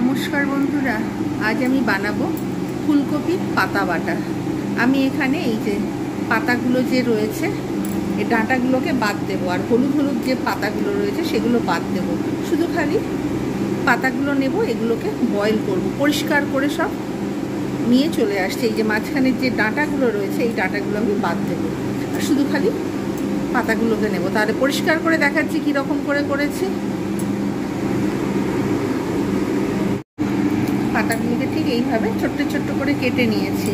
নমস্কার বন্ধুরা, আজ আমি বানাবো ফুলকপির পাতা বাটা। আমি এখানে এই যে পাতাগুলো যে রয়েছে এই ডাঁটাগুলোকে বাদ দেবো, আর হলুদ হলুদ যে পাতাগুলো রয়েছে সেগুলো বাদ দেবো। শুধু খালি পাতাগুলো নেব, এগুলোকে বয়েল করব। পরিষ্কার করে সব নিয়ে চলে আসছে। এই যে মাঝখানের যে ডাঁটাগুলো রয়েছে এই ডাঁটাগুলো আমি বাদ দেবো, আর শুধু খালি পাতাগুলোকে নেব। তাহলে পরিষ্কার করে দেখাচ্ছি কীরকম করে করেছি। পাতাগুলোকে ঠিক এইভাবে ছোট্ট ছোট্ট করে কেটে নিয়েছি,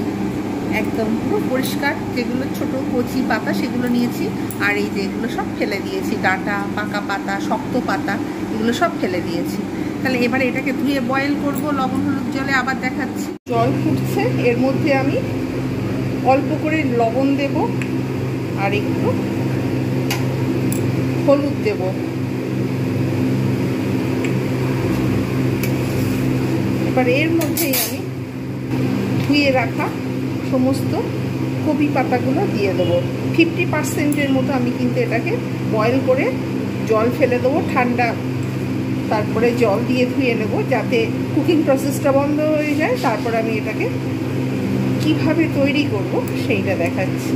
একদম পুরো পরিষ্কার। যেগুলো ছোট কচি পাতা সেগুলো নিয়েছি, আর এই যে এগুলো সব ফেলে দিয়েছি। ডাঁটা, পাকা পাতা, শক্ত পাতা, এগুলো সব ফেলে দিয়েছি। তাহলে এবারে এটাকে ধুয়ে বয়েল করব লবণ হলুদ জলে। আবার দেখাচ্ছি। জল ফুটছে, এর মধ্যে আমি অল্প করে লবণ দেব আর একটু হলুদ দেব। এবার এর মধ্যেই আমি ধুয়ে রাখা সমস্ত কপি পাতাগুলো দিয়ে দেবো। 50% মতো আমি কিন্তু এটাকে বয়েল করে জল ফেলে দেবো ঠান্ডা, তারপরে জল দিয়ে ধুয়ে নেব যাতে কুকিং প্রসেসটা বন্ধ হয়ে যায়। তারপর আমি এটাকে কিভাবে তৈরি করব সেইটা দেখাচ্ছি।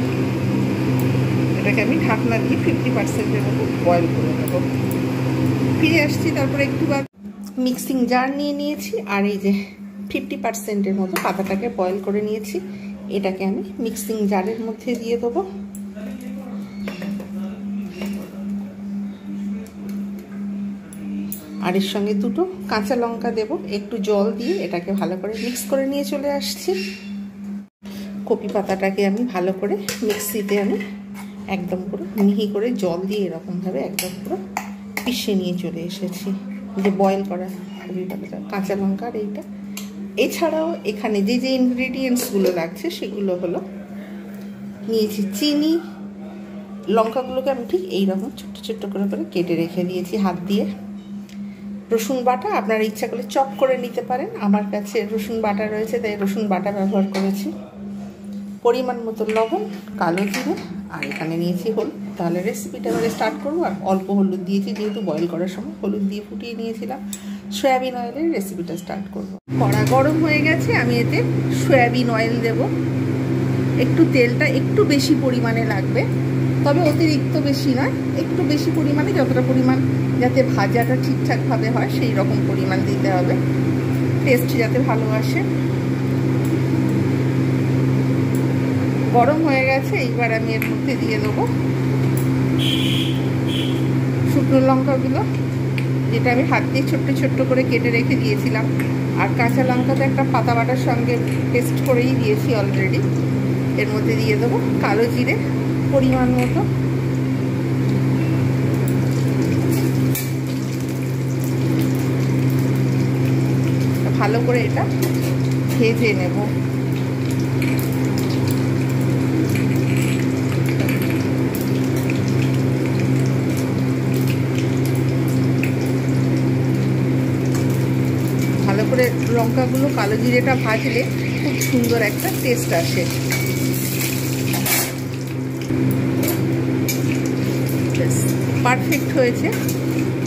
এটাকে আমি ঢাকনা দিয়ে 50% মতো বয়েল করে নেব। ফিরে আসছি তারপরে একটু বাদ। মিক্সিং জার নিয়ে নিয়েছি, আর এই যে 50% মতো পাতাটাকে বয়েল করে নিয়েছি। এটাকে আমি মিক্সিং জারের মধ্যে দিয়ে দেবো। আর এর সঙ্গে দুটো কাঁচা লঙ্কা দেব। একটু জল দিয়ে এটাকে ভালো করে মিক্স করে নিয়ে চলে আসছি। কপি পাতাটাকে আমি ভালো করে মিক্সিতে আমি একদম পুরো মিহি করে জল দিয়ে এরকমভাবে একদম পুরো পিষে নিয়ে চলে এসেছি। যে বয়েল করা কপি পাতাটা, কাঁচা লঙ্কা আর এইটা। এছাড়াও এখানে যে যে ইনগ্রেডিয়েন্টসগুলো লাগছে সেগুলো হলো নিয়েছি চিনি, লঙ্কাগুলোকে আমি ঠিক এইরকম ছোট্ট ছোট্ট করে করে কেটে রেখে দিয়েছি হাত দিয়ে। রসুন বাটা আপনারা ইচ্ছা করলে চপ করে নিতে পারেন, আমার কাছে রসুন বাটা রয়েছে তাই রসুন বাটা ব্যবহার করেছি। পরিমাণ মতো লবণ, কালো জিরে, আর এখানে নিয়েছি হলুদ। তাহলে রেসিপিটা এবারে স্টার্ট করবো। আর অল্প হলুদ দিয়েছি যেহেতু বয়েল করার সময় হলুদ দিয়ে ফুটিয়ে নিয়েছিলাম। সয়াবিন অয়েলের রেসিপিটা স্টার্ট করব। কড়া গরম হয়ে গেছে, আমি এতে সয়াবিন অয়েল দেব। একটু তেলটা একটু বেশি পরিমাণে লাগবে, তবে অতিরিক্ত বেশি নয়, একটু বেশি পরিমাণে, যতটা পরিমাণ যাতে ভাজাটা ঠিকঠাকভাবে হয় সেই রকম পরিমাণ দিতে হবে, টেস্ট যাতে ভালো আসে। গরম হয়ে গেছে, এইবার আমি এর মধ্যে দিয়ে দেবো শুকনো লঙ্কাগুলো, যেটা আমি হাত দিয়ে ছোট্ট ছোট্ট করে কেটে রেখে দিয়েছিলাম। আর কাঁচা লঙ্কাটা একটা পাতা বাটার সঙ্গে পেস্ট করেই দিয়েছি অলরেডি। এর মধ্যে দিয়ে দেবো কালো জিরে পরিমাণ মতো, ভালো করে এটা ভেজে নেব। ভালো করে লঙ্কাগুলো কালো জিরেটা ভাজলে খুব সুন্দর একটা টেস্ট আসে। পারফেক্ট হয়েছে,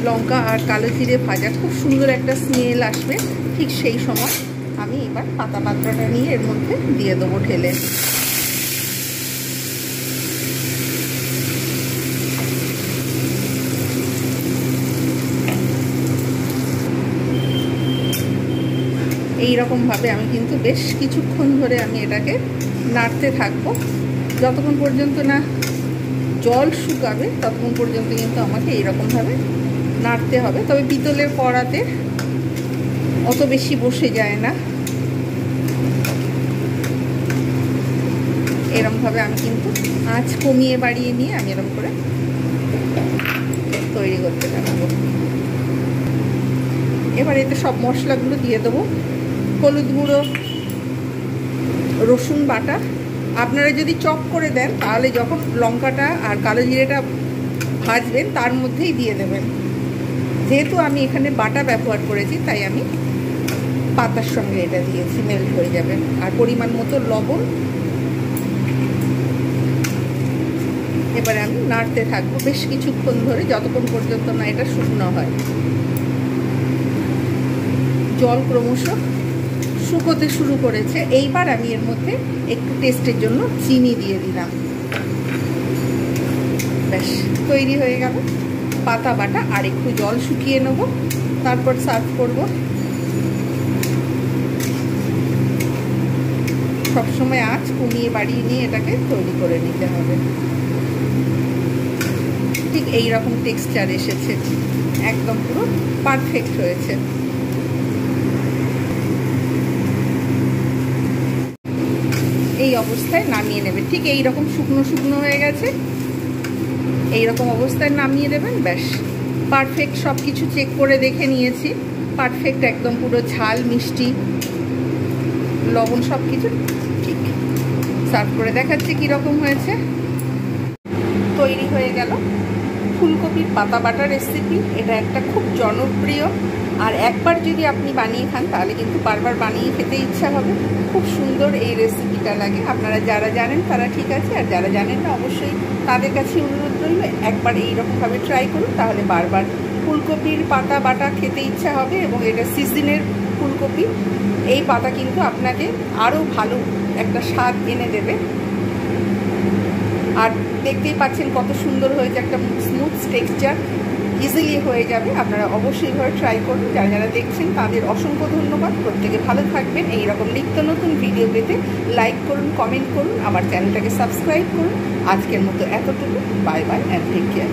লঙ্কা আর কালো জিরে ভাজা, খুব সুন্দর একটা স্মেল আসবে। ঠিক সেই সময় আমি এবার পাতা পাত্রটা নিয়ে এর মধ্যে দিয়ে দেবো ঢেলে। এইরকমভাবে আমি কিন্তু বেশ কিছুক্ষণ ধরে আমি এটাকে নাড়তে থাকবো, যতক্ষণ পর্যন্ত না জল শুকাবে ততক্ষণ পর্যন্ত কিন্তু আমাকে এইরকমভাবে নাড়তে হবে। তবে পিতলের কড়াতে অত বেশি বসে যায় না। এরকমভাবে আমি কিন্তু আঁচ কমিয়ে বাড়িয়ে নিয়ে আমি এরকম করে তৈরি করতে থাকবো। এবার এতে সব মশলাগুলো দিয়ে দেবো। হলুদ গুঁড়ো, রসুন বাটা, আপনারা যদি চপ করে দেন তাহলে যখন লঙ্কাটা আর কালো জিরেটা ভাজবেন তার মধ্যেই দিয়ে দেবেন। যেহেতু আমি এখানে বাটা ব্যবহার করেছি তাই আমি পাতার সঙ্গে এটা দিয়েছি, মেল্ট হয়ে যাবে। আর পরিমাণ মতো লবণ। এবারে আমি নাড়তে থাকবো বেশ কিছুক্ষণ ধরে, যতক্ষণ পর্যন্ত না এটা শুকনো হয়। জল ক্রমশ শুকোতে শুরু করেছে। এইবার আমি এর মধ্যে একটু টেস্টের জন্য চিনি দিয়ে দিলাম। ব্যাস তৈরি হয়ে গেল পাতা বাটা। আর একটু জল শুকিয়ে নেব, তারপর সার্ভ করব। সবসময় আঁচ কমিয়ে বাড়িয়ে নিয়ে এটাকে তৈরি করে নিতে হবে। ঠিক এই রকম টেক্সচার এসেছে, একদম পুরো পারফেক্ট হয়েছে। এই অবস্থায় নামিয়ে নেবে। ঠিক এই রকম শুকনো শুকনো হয়ে গেছে, এই রকম অবস্থায় নামিয়ে দেবেন। ব্যাস পারফেক্ট। সব কিছু চেক করে দেখে নিয়েছি, পারফেক্ট একদম পুরো ঝাল, মিষ্টি, লবণ সব কিছু ঠিক। সার্ভ করে দেখাচ্ছি কীরকম হয়েছে। তৈরি হয়ে গেল ফুলকপির পাতা বাটা রেসিপি। এটা একটা খুব জনপ্রিয়, আর একবার যদি আপনি বানিয়ে খান তাহলে কিন্তু বারবার বানিয়ে খেতে ইচ্ছা হবে। খুব সুন্দর এই রেসিপিটা লাগে। আপনারা যারা জানেন তারা ঠিক আছে, আর যারা জানেন না অবশ্যই তাদের কাছে অনুরোধ রইল একবার এইরকমভাবে ট্রাই করুন, তাহলে বারবার ফুলকপির পাতা বাটা খেতে ইচ্ছা হবে। এবং এটা সিজনের ফুলকপি, এই পাতা কিন্তু আপনাকে আরও ভালো একটা স্বাদ এনে দেবে। আর দেখতেই পাচ্ছেন কত সুন্দর হয়েছে, একটা স্মুথ টেক্সচার, ইজিলি হয়ে যাবে। আপনারা অবশ্যই এভাবে ট্রাই করুন। যারা যারা দেখছেন তাদের অসংখ্য ধন্যবাদ। প্রত্যেকে ভালো থাকবেন। এইরকম নিত্য নতুন ভিডিও পেতে লাইক করুন, কমেন্ট করুন, আমার চ্যানেলটাকে সাবস্ক্রাইব করুন। আজকের মতো এতটুকু। Bye bye and take care.